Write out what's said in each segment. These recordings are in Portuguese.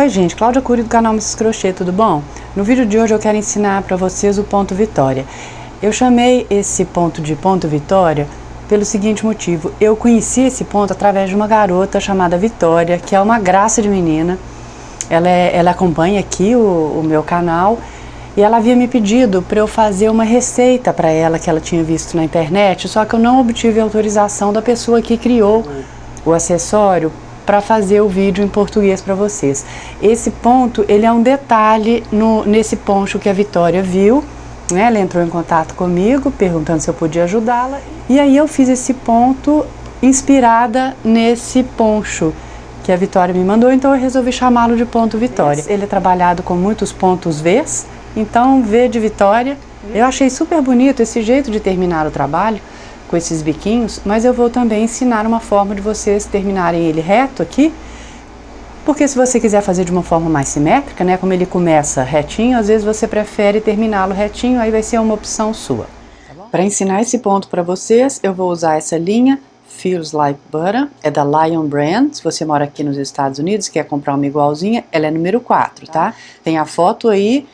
Oi gente, Cláudia Cury do canal Mrs Crochê, tudo bom? No vídeo de hoje eu quero ensinar para vocês o ponto vitória. Eu chamei esse ponto de ponto vitória pelo seguinte motivo: eu conheci esse ponto através de uma garota chamada Vitória, que é uma graça de menina. Ela acompanha aqui o meu canal e ela havia me pedido para eu fazer uma receita para ela que ela tinha visto na internet, só que eu não obtive autorização da pessoa que criou o acessório para fazer o vídeo em português para vocês. Esse ponto, ele é um detalhe nesse poncho que a Vitória viu, né? Ela entrou em contato comigo, perguntando se eu podia ajudá-la, e aí eu fiz esse ponto inspirada nesse poncho que a Vitória me mandou, então eu resolvi chamá-lo de ponto Vitória. Ele é trabalhado com muitos pontos Vs, então V de Vitória. Eu achei super bonito esse jeito de terminar o trabalho, com esses biquinhos, mas eu vou também ensinar uma forma de vocês terminarem ele reto aqui, porque se você quiser fazer de uma forma mais simétrica, né, como ele começa retinho, às vezes você prefere terminá-lo retinho, aí vai ser uma opção sua. Para ensinar esse ponto para vocês, eu vou usar essa linha Feels Like Butter, é da Lion Brand. Se você mora aqui nos Estados Unidos e quer comprar uma igualzinha, ela é número 4, tá? Tem a foto aí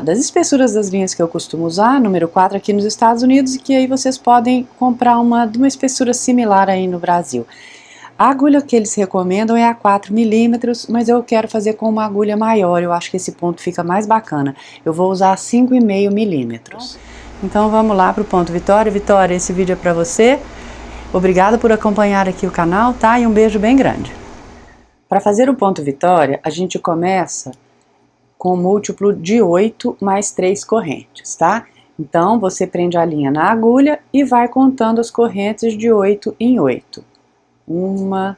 das espessuras das linhas que eu costumo usar, número 4 aqui nos Estados Unidos, e que aí vocês podem comprar uma de uma espessura similar aí no Brasil. A agulha que eles recomendam é a 4 milímetros, mas eu quero fazer com uma agulha maior, eu acho que esse ponto fica mais bacana. Eu vou usar 5,5 milímetros. Então vamos lá para o ponto Vitória. Vitória, esse vídeo é para você. Obrigada por acompanhar aqui o canal, tá? E um beijo bem grande. Para fazer o ponto Vitória, a gente começa com múltiplo de 8 mais 3 correntes, tá? Então, você prende a linha na agulha e vai contando as correntes de 8 em 8. 1,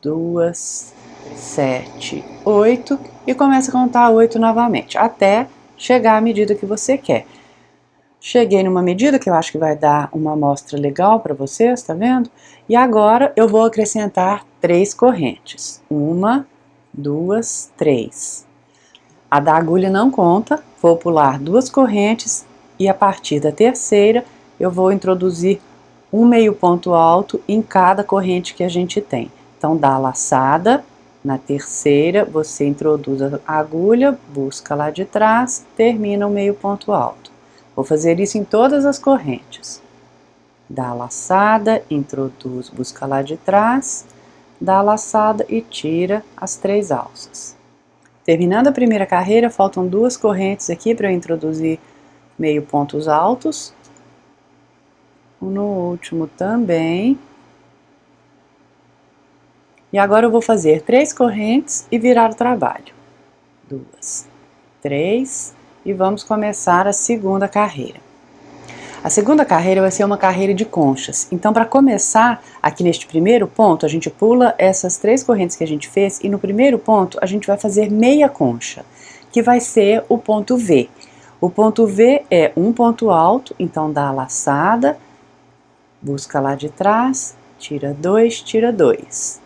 2, 7, 8 e começa a contar 8 novamente, até chegar à medida que você quer. Cheguei numa medida que eu acho que vai dar uma amostra legal para vocês, tá vendo? E agora eu vou acrescentar 3 correntes. 1, 2, 3. A da agulha não conta, vou pular 2 correntes e a partir da terceira eu vou introduzir um meio ponto alto em cada corrente que a gente tem. Então dá a laçada, na terceira você introduz a agulha, busca lá de trás, termina o meio ponto alto. Vou fazer isso em todas as correntes. Dá a laçada, introduz, busca lá de trás, dá a laçada e tira as 3 alças. Terminando a primeira carreira, faltam 2 correntes aqui para eu introduzir meio pontos altos. No último também. E agora eu vou fazer 3 correntes e virar o trabalho. 2, 3 e vamos começar a segunda carreira. A segunda carreira vai ser uma carreira de conchas. Então, para começar, aqui neste primeiro ponto, a gente pula essas 3 correntes que a gente fez e no primeiro ponto a gente vai fazer meia concha, que vai ser o ponto V. O ponto V é um ponto alto, então dá a laçada, busca lá de trás, tira 2, tira 2.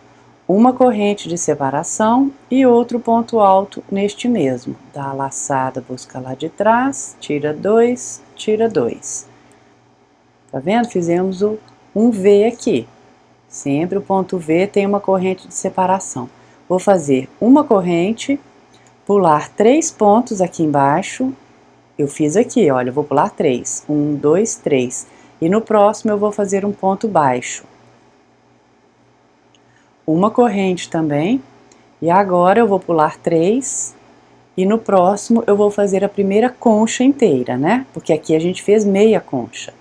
Uma corrente de separação e outro ponto alto neste mesmo. Dá a laçada, busca lá de trás, tira 2, tira 2. Tá vendo? Fizemos um V aqui. Sempre o ponto V tem uma corrente de separação. Vou fazer uma corrente, pular 3 pontos aqui embaixo. Eu fiz aqui, olha, eu vou pular 3. 1, 2, 3. E no próximo eu vou fazer um ponto baixo. Uma corrente também. E agora eu vou pular 3. E no próximo eu vou fazer a primeira concha inteira, né? Porque aqui a gente fez meia concha.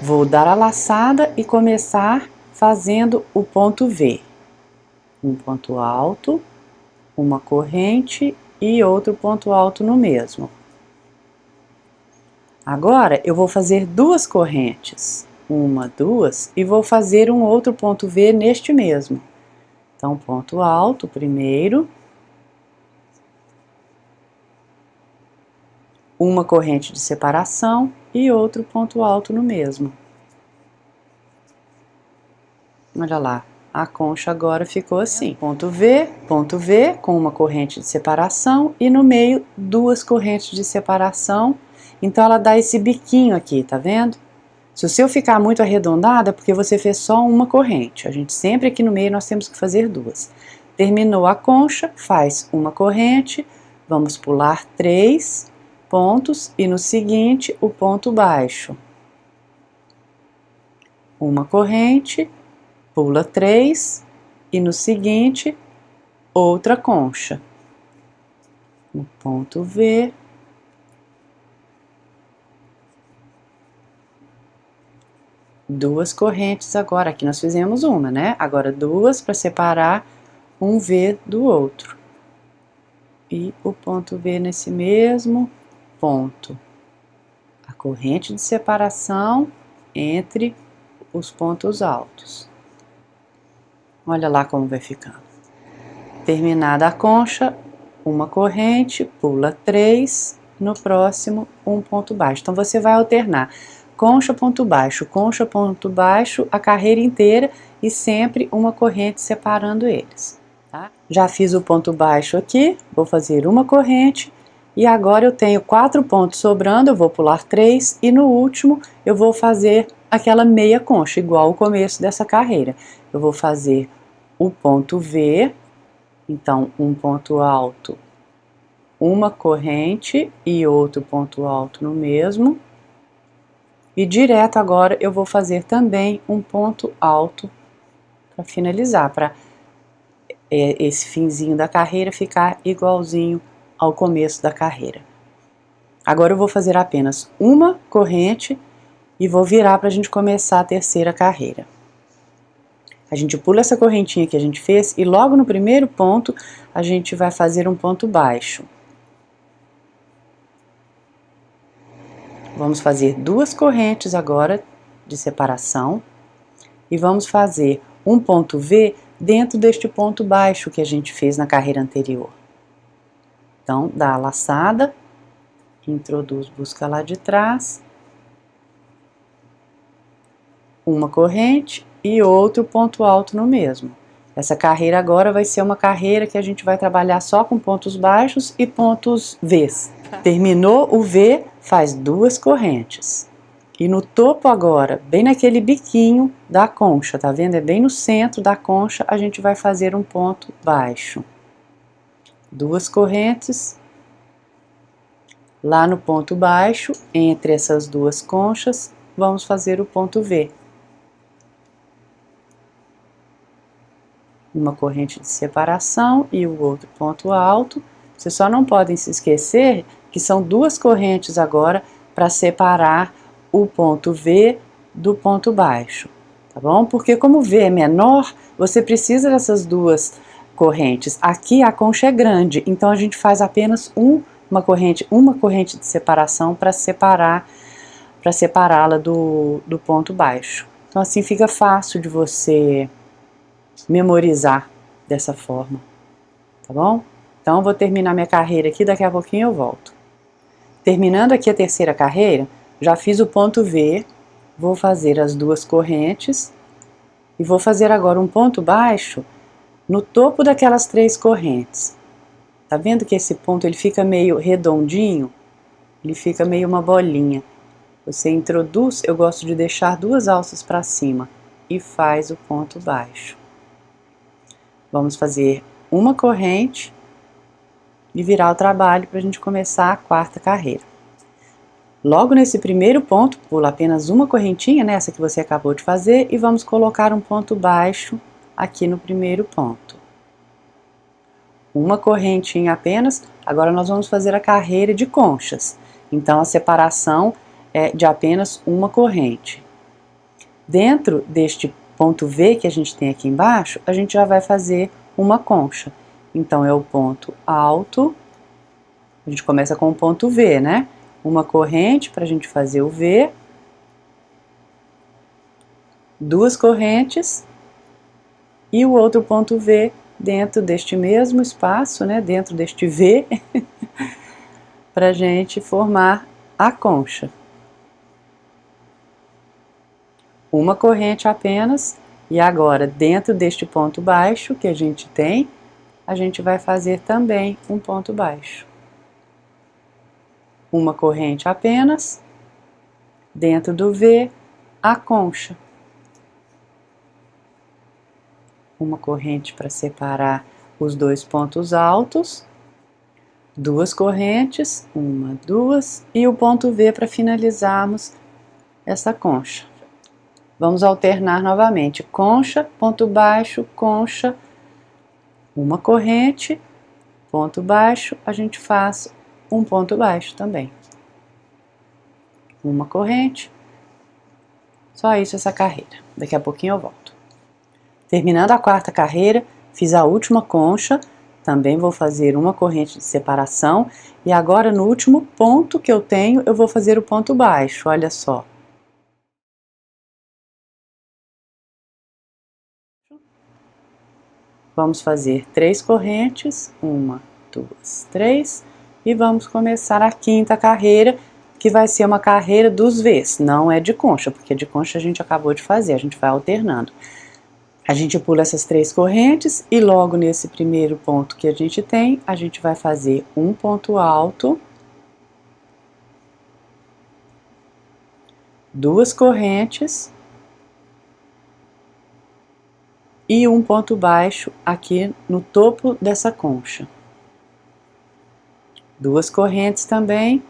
Vou dar a laçada e começar fazendo o ponto V. Um ponto alto, uma corrente e outro ponto alto no mesmo. Agora eu vou fazer 2 correntes, 1, 2, e vou fazer um outro ponto V neste mesmo. Então, ponto alto primeiro, uma corrente de separação e outro ponto alto no mesmo. Olha lá, a concha agora ficou assim. Ponto V, com uma corrente de separação e no meio 2 correntes de separação. Então ela dá esse biquinho aqui, tá vendo? Se o seu ficar muito arredondado é porque você fez só uma corrente. A gente sempre aqui no meio nós temos que fazer 2. Terminou a concha, faz uma corrente, vamos pular 3 pontos e no seguinte o ponto baixo. Uma corrente, pula 3 e no seguinte outra concha. No ponto V. Duas correntes agora, aqui nós fizemos uma, né? Agora duas para separar um V do outro. E o ponto V nesse mesmo ponto. A corrente de separação entre os pontos altos. Olha lá como vai ficando. Terminada a concha, uma corrente, pula 3, no próximo um ponto baixo. Então você vai alternar concha, ponto baixo, a carreira inteira e sempre uma corrente separando eles. Tá? Já fiz o ponto baixo aqui, vou fazer uma corrente e agora eu tenho 4 pontos sobrando, eu vou pular 3 e no último eu vou fazer aquela meia concha, igual o começo dessa carreira. Eu vou fazer o ponto V, então um ponto alto, uma corrente e outro ponto alto no mesmo. E direto agora eu vou fazer também um ponto alto para finalizar, para esse finzinho da carreira ficar igualzinho ao começo da carreira. Agora eu vou fazer apenas uma corrente e vou virar para a gente começar a terceira carreira. A gente pula essa correntinha que a gente fez e logo no primeiro ponto a gente vai fazer um ponto baixo. Vamos fazer duas correntes agora de separação e vamos fazer um ponto V dentro deste ponto baixo que a gente fez na carreira anterior. Então, dá a laçada, introduz, busca lá de trás, uma corrente e outro ponto alto no mesmo. Essa carreira agora vai ser uma carreira que a gente vai trabalhar só com pontos baixos e pontos Vs. Terminou o V, faz duas correntes. E no topo agora, bem naquele biquinho da concha, tá vendo? É bem no centro da concha, a gente vai fazer um ponto baixo. Duas correntes. Lá no ponto baixo, entre essas duas conchas, vamos fazer o ponto V. Uma corrente de separação e o outro ponto alto. Vocês só não podem se esquecer que são duas correntes agora para separar o ponto V do ponto baixo, tá bom? Porque como o V é menor, você precisa dessas duas correntes. Aqui a concha é grande, então a gente faz apenas uma corrente de separação para separá-la do ponto baixo. Então assim fica fácil de você memorizar dessa forma, tá bom? Então, eu vou terminar minha carreira aqui, daqui a pouquinho eu volto. Terminando aqui a terceira carreira, já fiz o ponto V, vou fazer as duas correntes e vou fazer agora um ponto baixo no topo daquelas 3 correntes. Tá vendo que esse ponto ele fica meio redondinho? Ele fica meio uma bolinha. Você introduz, eu gosto de deixar 2 alças para cima e faz o ponto baixo. Vamos fazer uma corrente e virar o trabalho para a gente começar a quarta carreira. Logo nesse primeiro ponto, pula apenas uma correntinha, nessa que você acabou de fazer, e vamos colocar um ponto baixo aqui no primeiro ponto. Uma correntinha apenas, agora nós vamos fazer a carreira de conchas. Então a separação é de apenas uma corrente. Dentro deste ponto V que a gente tem aqui embaixo, a gente já vai fazer uma concha. Então é o ponto alto, a gente começa com o ponto V, né? Uma corrente para a gente fazer o V, duas correntes e o outro ponto V dentro deste mesmo espaço, né? Dentro deste V, para a gente formar a concha. Uma corrente apenas, e agora dentro deste ponto baixo que a gente tem, a gente vai fazer também um ponto baixo. Uma corrente apenas, dentro do V, a concha. Uma corrente para separar os 2 pontos altos, 2 correntes, 1, 2, e o ponto V para finalizarmos essa concha. Vamos alternar novamente, concha, ponto baixo, concha, uma corrente, ponto baixo, a gente faz um ponto baixo também. Uma corrente, só isso essa carreira. Daqui a pouquinho eu volto. Terminando a quarta carreira, fiz a última concha, também vou fazer uma corrente de separação, e agora no último ponto que eu tenho, eu vou fazer o ponto baixo, olha só. Vamos fazer 3 correntes, 1, 2, 3, e vamos começar a quinta carreira, que vai ser uma carreira dos V's, não é de concha, porque de concha a gente acabou de fazer, a gente vai alternando. A gente pula essas 3 correntes e logo nesse primeiro ponto que a gente tem, a gente vai fazer um ponto alto, 2 correntes e um ponto baixo aqui no topo dessa concha. 2 correntes também.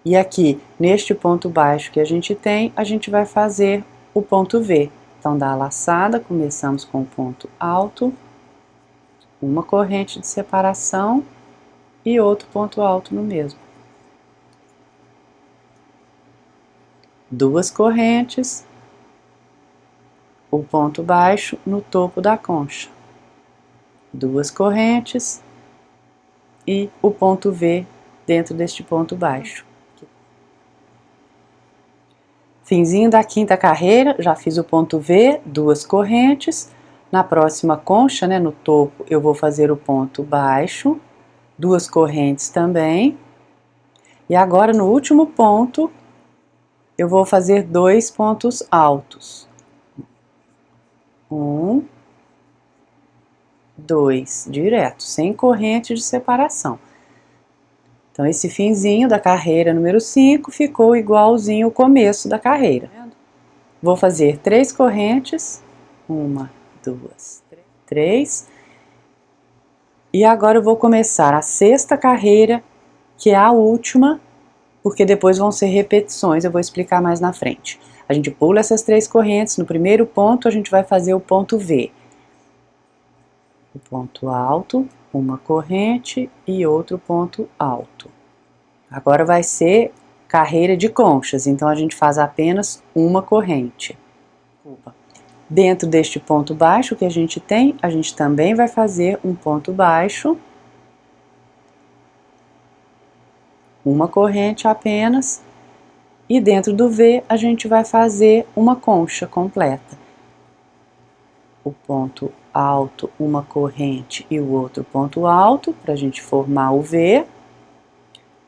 E aqui, neste ponto baixo que a gente tem, a gente vai fazer o ponto V. Então, dá a laçada, começamos com o ponto alto, uma corrente de separação e outro ponto alto no mesmo. 2 correntes, o ponto baixo no topo da concha. 2 correntes e o ponto V dentro deste ponto baixo. Finzinho da quinta carreira, já fiz o ponto V, 2 correntes. Na próxima concha, né, no topo, eu vou fazer o ponto baixo, 2 correntes também. E agora no último ponto, eu vou fazer 2 pontos altos. 1, 2, direto, sem corrente de separação. Então, esse finzinho da carreira número 5 ficou igualzinho ao começo da carreira. Vou fazer 3 correntes, 1, 2, 3. E agora eu vou começar a sexta carreira, que é a última, porque depois vão ser repetições, eu vou explicar mais na frente. A gente pula essas 3 correntes, no primeiro ponto a gente vai fazer o ponto V. O ponto alto, uma corrente e outro ponto alto. Agora vai ser carreira de conchas, então a gente faz apenas uma corrente. Dentro deste ponto baixo que a gente tem, a gente também vai fazer um ponto baixo, uma corrente apenas, e dentro do V a gente vai fazer uma concha completa. O ponto alto, uma corrente e o outro ponto alto, para a gente formar o V,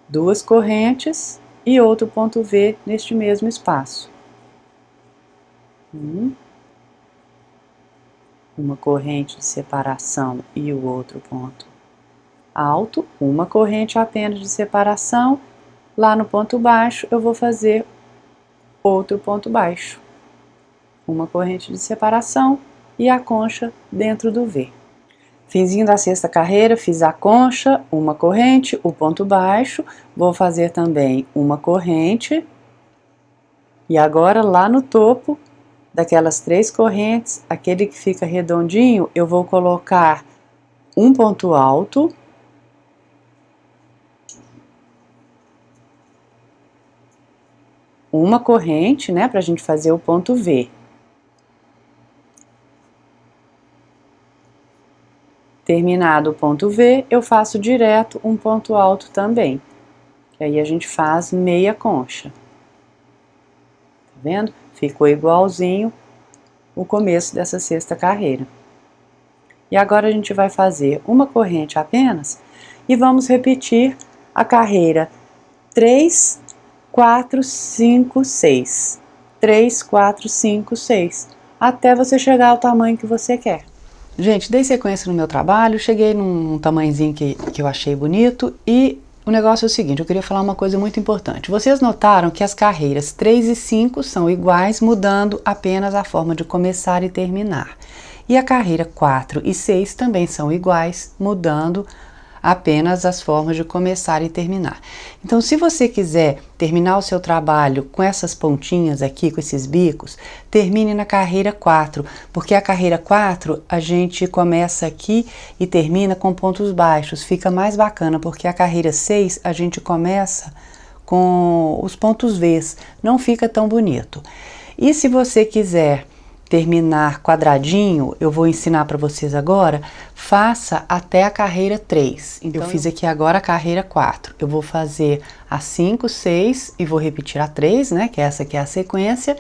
2 correntes e outro ponto V neste mesmo espaço. Uma corrente de separação e o outro ponto alto, uma corrente apenas de separação. Lá no ponto baixo eu vou fazer outro ponto baixo, uma corrente de separação e a concha dentro do V. Finzinho da sexta carreira, fiz a concha, uma corrente, o ponto baixo, vou fazer também uma corrente, e agora lá no topo daquelas 3 correntes, aquele que fica redondinho, eu vou colocar um ponto alto, uma corrente, né, para a gente fazer o ponto V. Terminado o ponto V, eu faço direto um ponto alto também, que aí a gente faz meia concha. Tá vendo? Ficou igualzinho o começo dessa sexta carreira. E agora a gente vai fazer uma corrente apenas e vamos repetir a carreira 3, 4, 5, 6. 3, 4, 5, 6. Até você chegar ao tamanho que você quer. Gente, dei sequência no meu trabalho, cheguei num tamanhozinho que eu achei bonito e o negócio é o seguinte, eu queria falar uma coisa muito importante. Vocês notaram que as carreiras 3 e 5 são iguais, mudando apenas a forma de começar e terminar. E a carreira 4 e 6 também são iguais, mudando apenas as formas de começar e terminar. Então, se você quiser terminar o seu trabalho com essas pontinhas aqui, com esses bicos, termine na carreira 4, porque a carreira 4 a gente começa aqui e termina com pontos baixos, fica mais bacana, porque a carreira 6 a gente começa com os pontos V's, não fica tão bonito. E se você quiser terminar quadradinho, eu vou ensinar para vocês agora, faça até a carreira 3. Então, eu fiz aqui agora a carreira 4. Eu vou fazer a 5, 6 e vou repetir a 3, né, que essa aqui é a sequência,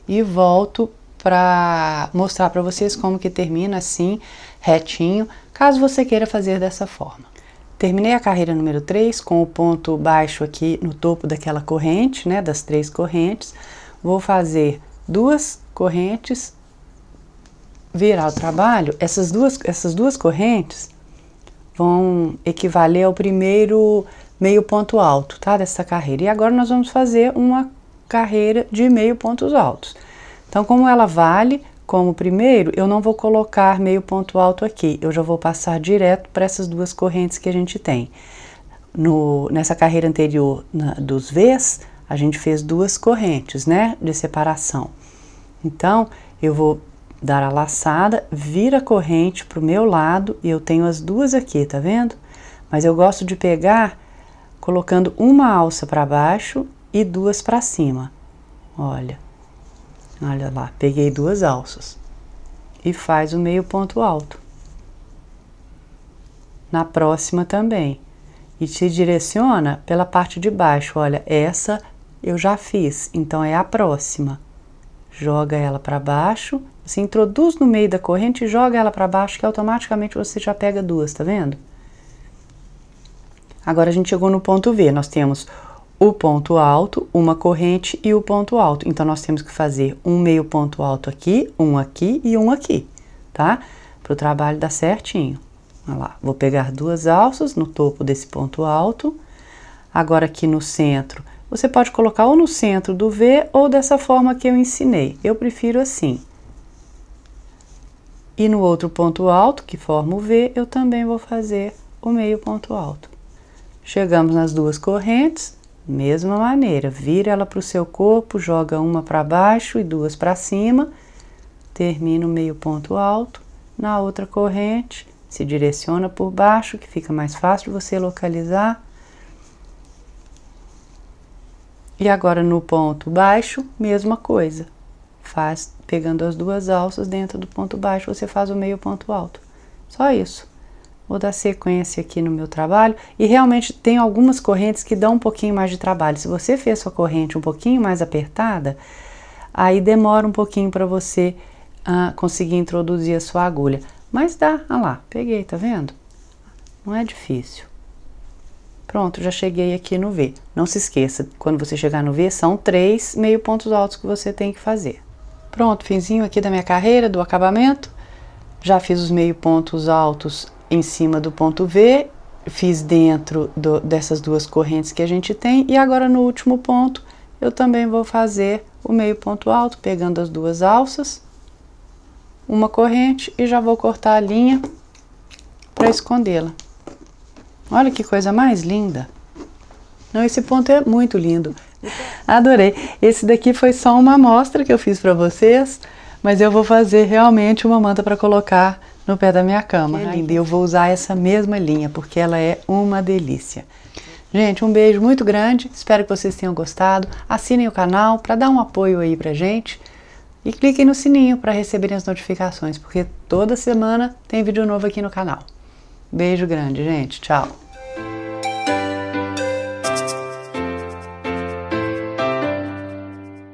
e volto para mostrar para vocês como que termina assim, retinho, caso você queira fazer dessa forma. Terminei a carreira número 3 com o ponto baixo aqui no topo daquela corrente, né, das 3 correntes. Vou fazer 2 correntes, virar o trabalho. Essas duas correntes vão equivaler ao primeiro meio ponto alto, tá, dessa carreira. E agora nós vamos fazer uma carreira de meio pontos altos. Então, como ela vale como primeiro, eu não vou colocar meio ponto alto aqui, eu já vou passar direto para essas 2 correntes que a gente tem. Nessa carreira anterior, dos V's, a gente fez 2 correntes, né, de separação. Então, eu vou dar a laçada, vira a corrente para o meu lado, e eu tenho as 2 aqui, tá vendo? Mas eu gosto de pegar colocando uma alça para baixo e 2 para cima. Olha lá, peguei 2 alças e faz o meio ponto alto. Na próxima também. E se direciona pela parte de baixo. Olha, essa eu já fiz, então é a próxima. Joga ela para baixo, você introduz no meio da corrente e joga ela para baixo, que automaticamente você já pega 2, tá vendo? Agora a gente chegou no ponto V, nós temos o ponto alto, uma corrente e o ponto alto. Então, nós temos que fazer um meio ponto alto aqui, um aqui e um aqui, tá? Para o trabalho dar certinho. Olha lá, vou pegar 2 alças no topo desse ponto alto. Agora aqui no centro, você pode colocar ou no centro do V ou dessa forma que eu ensinei. Eu prefiro assim. E no outro ponto alto, que forma o V, eu também vou fazer o meio ponto alto. Chegamos nas 2 correntes. Mesma maneira, vira ela para o seu corpo, joga uma para baixo e 2 para cima, termina o meio ponto alto. Na outra corrente, se direciona por baixo, que fica mais fácil de você localizar. E agora no ponto baixo, mesma coisa. Faz pegando as 2 alças dentro do ponto baixo, você faz o meio ponto alto. Só isso. Vou dar sequência aqui no meu trabalho, e realmente tem algumas correntes que dão um pouquinho mais de trabalho. Se você fez sua corrente um pouquinho mais apertada, aí demora um pouquinho para você conseguir introduzir a sua agulha. Mas dá, olha lá, peguei, tá vendo? Não é difícil. Pronto, já cheguei aqui no V. Não se esqueça, quando você chegar no V, são 3 meio pontos altos que você tem que fazer. Pronto, finzinho aqui da minha carreira, do acabamento. Já fiz os meio pontos altos em cima do ponto V, fiz dentro dessas 2 correntes que a gente tem, e agora no último ponto eu também vou fazer o meio ponto alto, pegando as 2 alças, uma corrente, e já vou cortar a linha para escondê-la. Olha que coisa mais linda! Não, esse ponto é muito lindo, adorei. Esse daqui foi só uma amostra que eu fiz para vocês, mas eu vou fazer realmente uma manta para colocar no pé da minha cama. É linda. E eu vou usar essa mesma linha, porque ela é uma delícia. Gente, um beijo muito grande, espero que vocês tenham gostado. Assinem o canal para dar um apoio aí pra gente. E cliquem no sininho para receberem as notificações, porque toda semana tem vídeo novo aqui no canal. Beijo grande, gente. Tchau!